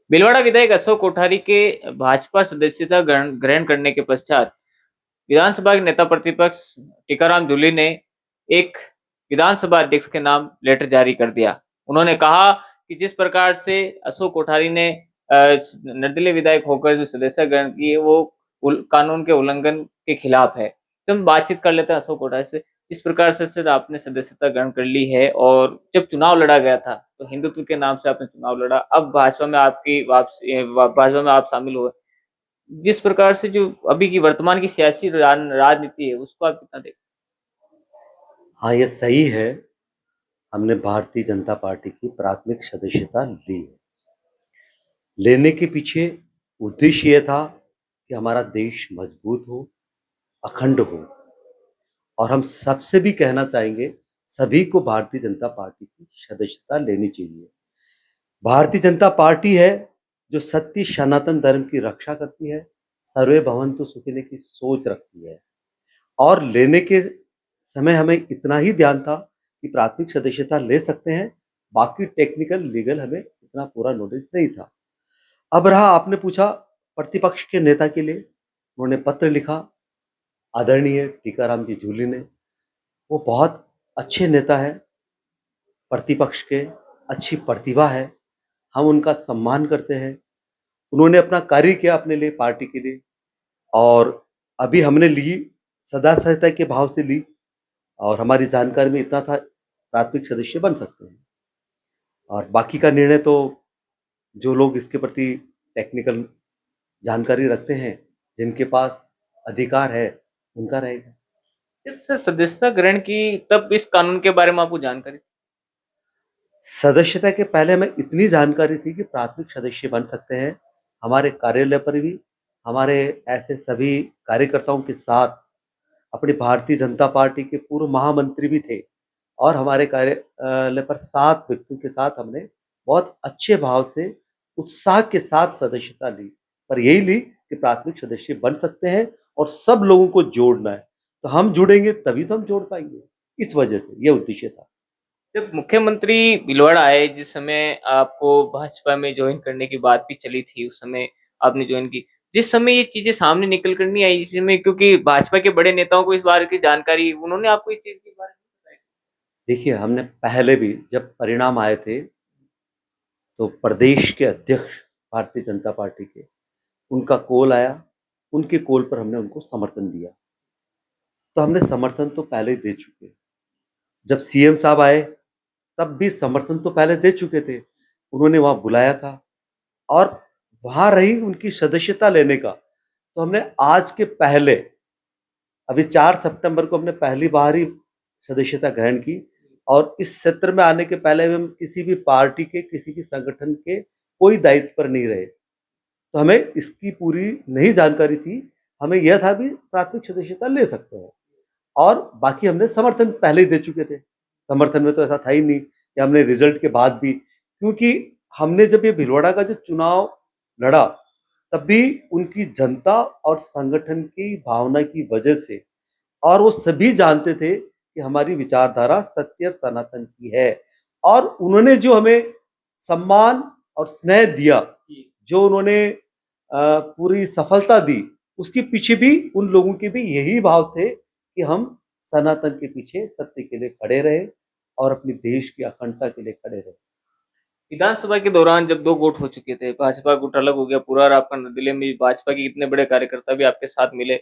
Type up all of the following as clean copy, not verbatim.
भीलवाड़ा विधायक अशोक कोठारी के भाजपा सदस्यता ग्रहण ग्रहण करने के पश्चात विधानसभा के नेता प्रतिपक्ष टीकाराम जूली ने एक विधानसभा अध्यक्ष के नाम लेटर जारी कर दिया। उन्होंने कहा कि जिस प्रकार से अशोक कोठारी ने निर्दलीय विधायक होकर जो सदस्यता ग्रहण की है वो कानून के उल्लंघन के खिलाफ है। तो हम बातचीत कर लेते हैं अशोक कोठारी से। जिस प्रकार से सर आपने सदस्यता ग्रहण कर ली है और जब चुनाव लड़ा गया था तो हिंदुत्व के नाम से आपने चुनाव लड़ा, अब भाजपा में आपकी वापसी, भाजपा में आप शामिल हुए। जिस प्रकार से जो अभी की वर्तमान की सियासी राजनीति है उसको आप कितना देखते हाँ, ये सही है। हमने भारतीय जनता पार्टी की प्राथमिक सदस्यता ली है। लेने के पीछे उद्देश्य ये था कि हमारा देश मजबूत हो, अखंड हो। और हम सबसे भी कहना चाहेंगे, सभी को भारतीय जनता पार्टी की सदस्यता लेनी चाहिए। भारतीय जनता पार्टी है जो सत्य सनातन धर्म की रक्षा करती है, सर्वे भवन्तु सुखिनः की सोच रखती है। और लेने के समय हमें इतना ही ध्यान था कि प्राथमिक सदस्यता ले सकते हैं, बाकी टेक्निकल लीगल हमें इतना पूरा नॉलेज नहीं था। अब रहा, आपने पूछा प्रतिपक्ष के नेता के लिए, उन्होंने पत्र लिखा आदरणीय टीकाराम जी जूली ने। वो बहुत अच्छे नेता है, प्रतिपक्ष के, अच्छी प्रतिभा है, हम उनका सम्मान करते हैं। उन्होंने अपना कार्य किया अपने लिए, पार्टी के लिए। और अभी हमने ली, सदा सहता के भाव से ली। और हमारी जानकारी में इतना था, प्राथमिक सदस्य बन सकते हैं। और बाकी का निर्णय तो जो लोग इसके प्रति टेक्निकल जानकारी रखते हैं, जिनके पास अधिकार है, उनका रहेगा। हैं? जब सर सदस्यता ग्रहण की तब इस कानून के बारे में आपको जानकारी थी? सदस्यता के पहले हमें इतनी जानकारी थी कि प्राथमिक सदस्य बन सकते हैं। हमारे कार्यालय पर भी हमारे ऐसे सभी कार्यकर्ताओं के साथ अपनी भारतीय जनता पार्टी के पूर्व महामंत्री भी थे। और हमारे कार्यालय पर 7 व्यक्तियों के साथ हमने बहुत अच्छे भाव से, उत्साह के साथ सदस्यता ली। पर यही ली कि प्राथमिक सदस्य बन सकते हैं और सब लोगों को जोड़ना है। तो हम जुड़ेंगे तभी तो हम जोड़ पाएंगे। इस वजह से ये उद्देश्य था। जब मुख्यमंत्री भीलवाड़ा आए, जिस समय आपको भाजपा में ज्वाइन करने की बात भी चली थी, उस समय आपने ज्वाइन की। जिस समय ये चीजें सामने निकल कर नहीं आई, इस समय क्योंकि भाजपा के बड़े नेताओं को इस बारे की जानकारी, उन्होंने आपको इस चीज के बारे में बताया? देखिए, हमने पहले भी जब परिणाम आए थे, तो प्रदेश के अध्यक्ष भारतीय जनता पार्टी के, उनका कॉल आया। उनके कॉल पर हमने उनको समर्थन दिया। तो हमने समर्थन तो पहले ही दे चुके। जब सीएम साहब आए, तब भी समर्थन तो पहले दे चुके थे। उन्होंने वहाँ बुलाया था और वहाँ रही उनकी सदस्यता लेने का। तो हमने आज के पहले, अभी 4 सितंबर को हमने पहली बार ही सदस्यता ग्रहण की। और इस क्षेत्र में आने के पहले हम किसी भी पार्टी के, किसी भी संगठन के कोई दायित्व पर नहीं रहे। तो हमें इसकी पूरी नहीं जानकारी थी। हमें यह था भी प्राथमिक सदस्यता ले सकते हैं। और बाकी हमने समर्थन पहले ही दे चुके थे। समर्थन में तो ऐसा था ही नहीं कि हमने रिजल्ट के बाद भी, क्योंकि हमने जब ये भीलवाड़ा का जो चुनाव लड़ा, तब भी उनकी जनता और संगठन की भावना की वजह से, और वो सभी जानते थे कि हमारी विचारधारा सत्य और सनातन की है। और उन्होंने जो हमें सम्मान और स्नेह दिया, जो उन्होंने पूरी सफलता दी, उसके पीछे भी उन लोगों के भी यही भाव थे कि हम सनातन के पीछे सत्य के लिए खड़े रहे और अपने देश की अखंडता के लिए खड़े रहे। विधानसभा के दौरान जब दो गुट हो चुके थे, भाजपा गुट अलग हो गया पूरा और आपका दिल्ली में भाजपा के इतने बड़े कार्यकर्ता भी आपके साथ मिले,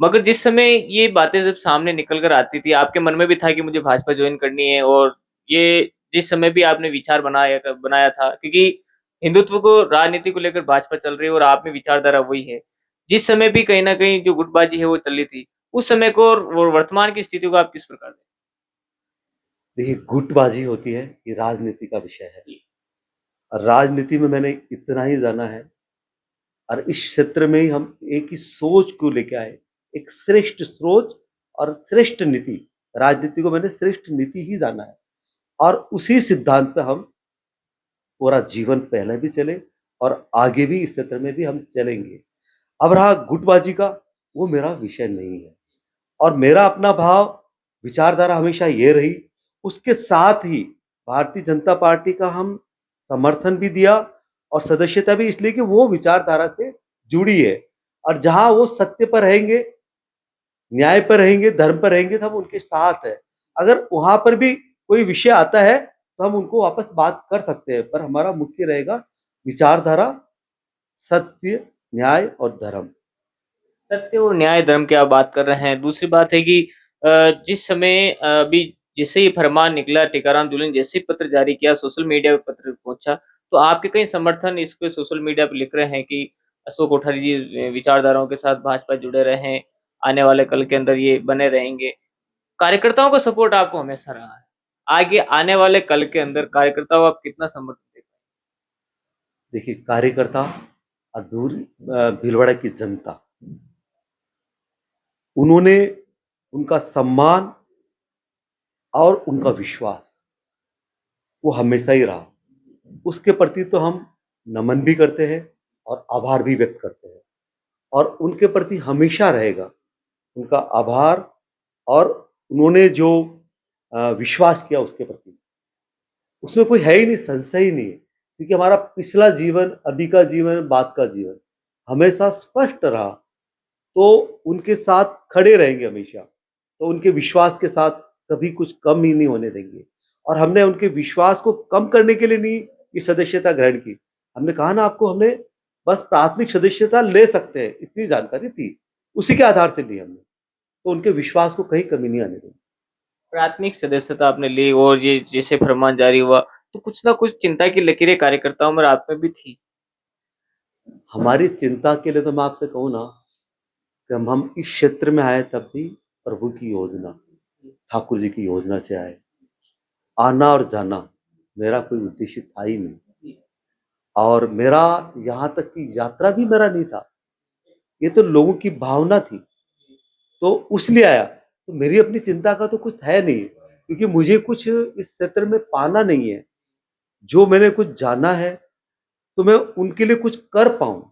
मगर जिस समय ये बातें जब सामने निकल कर आती थी, आपके मन में भी था कि मुझे भाजपा ज्वाइन करनी है। और ये जिस समय भी आपने विचार बनाया बनाया था, क्योंकि हिंदुत्व को, राजनीति को लेकर भाजपा चल रही है और आप में विचारधारा वही है। जिस समय भी कहीं ना कहीं जो गुटबाजी है वो चल रही थी, उस समय को और वर्तमान की स्थिति को आप किस प्रकार देखते देखिए, गुटबाजी होती है, ये राजनीति का विषय है। हैं? और राजनीति में मैंने इतना ही जाना है। और इस क्षेत्र में ही हम एक ही सोच को लेके आए, एक श्रेष्ठ सोच और श्रेष्ठ नीति। राजनीति को मैंने श्रेष्ठ नीति ही जाना है। और उसी सिद्धांत पे हम पूरा जीवन पहले भी चले और आगे भी इस क्षेत्र में भी हम चलेंगे। अब रहा गुटबाजी का, वो मेरा विषय नहीं है। और मेरा अपना भाव, विचारधारा हमेशा ये रही। उसके साथ ही भारतीय जनता पार्टी का हम समर्थन भी दिया और सदस्यता भी इसलिए कि वो विचारधारा से जुड़ी है, और जहां वो सत्य पर रहेंगे, न्याय पर रहेंगे, धर्म पर रहेंगे, तो हम उनके साथ है। अगर वहां पर भी कोई विषय आता है तो हम उनको वापस बात कर सकते हैं, पर हमारा मुख्य रहेगा विचारधारा, सत्य, न्याय और धर्म। सत्य और न्याय धर्म की आप बात कर रहे हैं। दूसरी बात है कि जिस समय अभी जैसे ही फरमान निकला, टीकाराम जूली ने जैसे ही पत्र जारी किया, सोशल मीडिया पे पत्र पहुंचा, तो आपके कई समर्थन इस पे सोशल मीडिया पे लिख रहे हैं कि अशोक कोठारी जी विचारधाराओं के साथ भाजपा जुड़े रहें, आने वाले कल के अंदर ये बने रहेंगे। कार्यकर्ताओं का सपोर्ट आपको हमेशा रहा है। आगे आने वाले कल के अंदर कार्यकर्ताओं को आप कितना समर्थन देते देखिए, कार्यकर्ता अधूरी भीलवाड़ा की जनता, उन्होंने उनका सम्मान और उनका विश्वास वो हमेशा ही रहा। उसके प्रति तो हम नमन भी करते हैं और आभार भी व्यक्त करते हैं, और उनके प्रति हमेशा रहेगा उनका आभार। और उन्होंने जो विश्वास किया उसके प्रति, उसमें कोई है ही नहीं, संशय ही नहीं है, क्योंकि हमारा पिछला जीवन, अभी का जीवन, बाद का जीवन हमेशा स्पष्ट रहा। तो उनके साथ खड़े रहेंगे हमेशा, तो उनके विश्वास के साथ कभी कुछ कम ही नहीं होने देंगे। और हमने उनके विश्वास को कम करने के लिए नहीं ये सदस्यता ग्रहण की। हमने कहा ना आपको, हमने बस प्राथमिक सदस्यता ले सकते हैं इतनी जानकारी थी, उसी के आधार से ली हमने। तो उनके विश्वास को कहीं कमी नहीं आने देंगे। प्राथमिक सदस्यता आपने ली और ये जैसे फरमान जारी हुआ, तो कुछ ना कुछ चिंता की लकीरें कार्यकर्ताओं में और आप में भी थी। हमारी चिंता के लिए तो मैं आपसे कहूँ ना, कि हम इस क्षेत्र में आए तब भी प्रभु की योजना, ठाकुर जी की योजना से आए। आना और जाना मेरा कोई उद्देश्य था ही नहीं, और मेरा यहाँ तक की यात्रा भी मेरा नहीं था, ये तो लोगों की भावना थी, तो उसलिए आया। तो मेरी अपनी चिंता का तो कुछ है नहीं, क्योंकि मुझे कुछ इस क्षेत्र में पाना नहीं है। जो मैंने कुछ जाना है तो मैं उनके लिए कुछ कर पाऊं,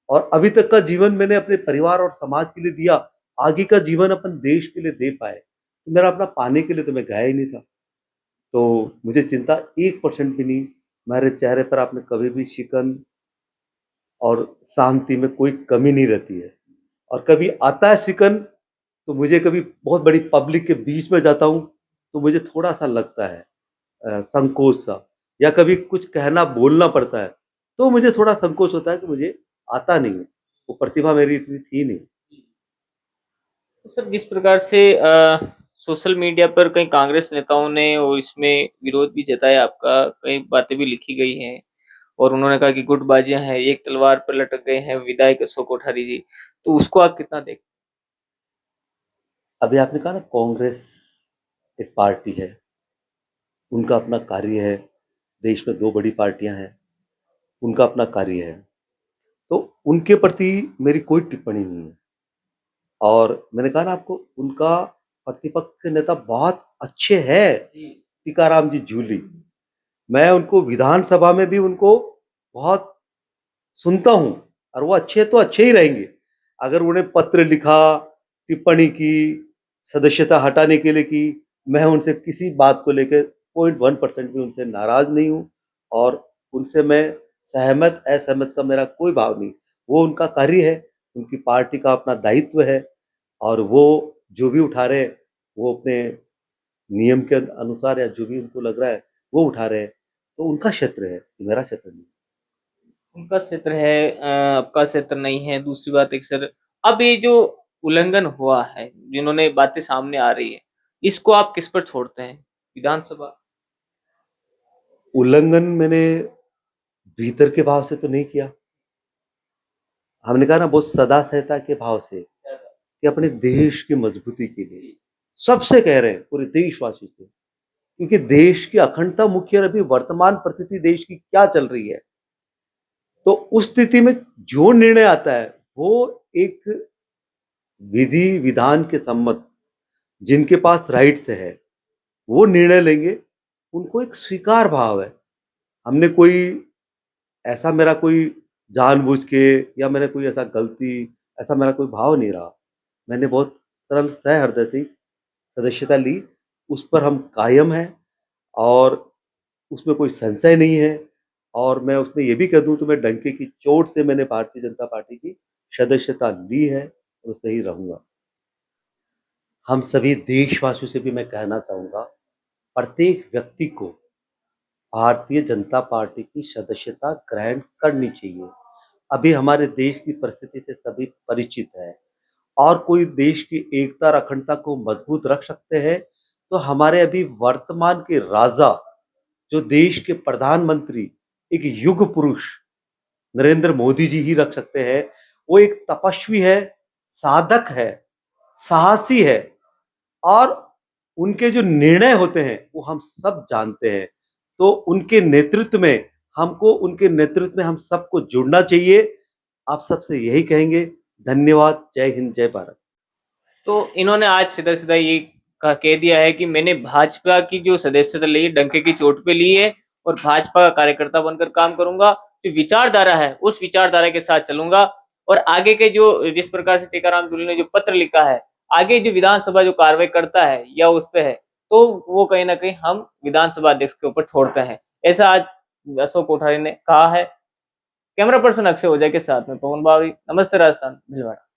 और अभी तक का जीवन मैंने अपने परिवार और समाज के लिए दिया, आगे का जीवन अपन देश के लिए दे पाए, तो मेरा अपना पाने के लिए तो मैं गया ही नहीं था। तो मुझे चिंता 1% भी नहीं। मेरे चेहरे पर आपने कभी भी शिकन और शांति में कोई कमी नहीं रहती है। और कभी आता है शिकन, तो मुझे कभी बहुत बड़ी पब्लिक के बीच में जाता हूँ तो मुझे थोड़ा सा लगता है संकोच सा, या कभी कुछ कहना बोलना पड़ता है तो मुझे थोड़ा संकोच होता है कि मुझे आता नहीं है, वो प्रतिभा मेरी इतनी थी नहीं। तो सर जिस प्रकार से सोशल मीडिया पर कई कांग्रेस नेताओं ने और इसमें विरोध भी जताया आपका, कई बातें भी लिखी गई हैं और उन्होंने कहा कि गुटबाजियां हैं, एक तलवार पर लटक गए हैं विधायक अशोक कोठारी जी, तो उसको आप कितना देखते अभी आपने कहा ना, कांग्रेस एक पार्टी है, उनका अपना कार्य है। देश में दो बड़ी पार्टियां हैं, उनका अपना कार्य है, तो उनके प्रति मेरी कोई टिप्पणी नहीं है। और मैंने कहा ना आपको, उनका प्रतिपक्ष के नेता बहुत अच्छे हैं, हैं? टीकाराम जी जूली। मैं उनको विधानसभा में भी उनको बहुत सुनता हूँ, और वो अच्छे तो अच्छे ही रहेंगे। अगर उन्हें पत्र लिखा, टिप्पणी की, सदस्यता हटाने के लिए की, मैं उनसे किसी बात को लेकर 0.1% भी उनसे नाराज नहीं हूँ, और उनसे मैं सहमत असहमत का मेरा कोई भाव नहीं। वो उनका कार्य है, उनकी पार्टी का अपना दायित्व है, और वो जो भी उठा रहे हैं वो अपने नियम के अनुसार, या जो भी उनको लग रहा है वो उठा रहे हैं, तो उनका क्षेत्र है, मेरा क्षेत्र नहीं। उनका क्षेत्र है, आपका क्षेत्र नहीं है। दूसरी बात एक सर, अब ये जो उल्लंघन हुआ है, जिन्होंने बातें सामने आ रही है, इसको आप किस पर छोड़ते हैं? विधानसभा? उल्लंघन मैंने भीतर के भाव से तो नहीं किया। हमने कहा ना, बहुत सदा सहता के भाव से, कि अपने देश की मजबूती के लिए सबसे कह रहे हैं, पूरे देशवासी से, क्योंकि देश की अखंडता मुख्य, अभी वर्तमान परिस्थिति देश की क्या चल रही है, तो उस स्थिति में जो निर्णय आता है वो एक विधि विधान के सम्मत, जिनके पास राइट्स है वो निर्णय लेंगे, उनको एक स्वीकार भाव है। हमने कोई ऐसा, मेरा कोई जानबूझ के, या मैंने कोई ऐसा गलती, ऐसा मेरा कोई भाव नहीं रहा। मैंने बहुत सरल सहृदय से सदस्यता ली, उस पर हम कायम हैं, और उसमें कोई संशय नहीं है। और मैं उसमें ये भी कह दूं तो मैं डंके की चोट से मैंने भारतीय जनता पार्टी की सदस्यता ली है और उसमें ही रहूंगा। हम सभी देशवासियों से भी मैं कहना चाहूंगा, प्रत्येक व्यक्ति को भारतीय जनता पार्टी की सदस्यता ग्रहण करनी चाहिए। अभी हमारे देश की परिस्थिति से सभी परिचित है और कोई देश की एकता और अखंडता को मजबूत रख सकते हैं तो हमारे अभी वर्तमान के राजा, जो देश के प्रधानमंत्री, एक युग पुरुष नरेंद्र मोदी जी ही रख सकते हैं। वो एक तपस्वी है, साधक है, साहसी है और उनके जो निर्णय होते हैं वो हम सब जानते हैं। तो उनके नेतृत्व में उनके नेतृत्व में हम सबको जुड़ना चाहिए। आप सबसे यही कहेंगे। धन्यवाद। जय हिंद, जय भारत। तो इन्होंने आज सीधा सीधा ये कह दिया है कि मैंने भाजपा की जो सदस्यता ली डंके की चोट पे ली है और भाजपा का कार्यकर्ता बनकर काम करूंगा। जो विचारधारा है उस विचारधारा के साथ चलूंगा और आगे के जो जिस प्रकार से टीकाराम जूली ने जो पत्र लिखा है, आगे जो विधानसभा जो कार्रवाई करता है या उस पे है, तो वो कहीं ना कहीं हम विधानसभा अध्यक्ष के ऊपर छोड़ते हैं। ऐसा आज अशोक कोठारी ने कहा है। कैमरा पर्सन अक्षय ओझा के साथ में पवन बावरी। नमस्ते राजस्थान, भिलवाड़ा।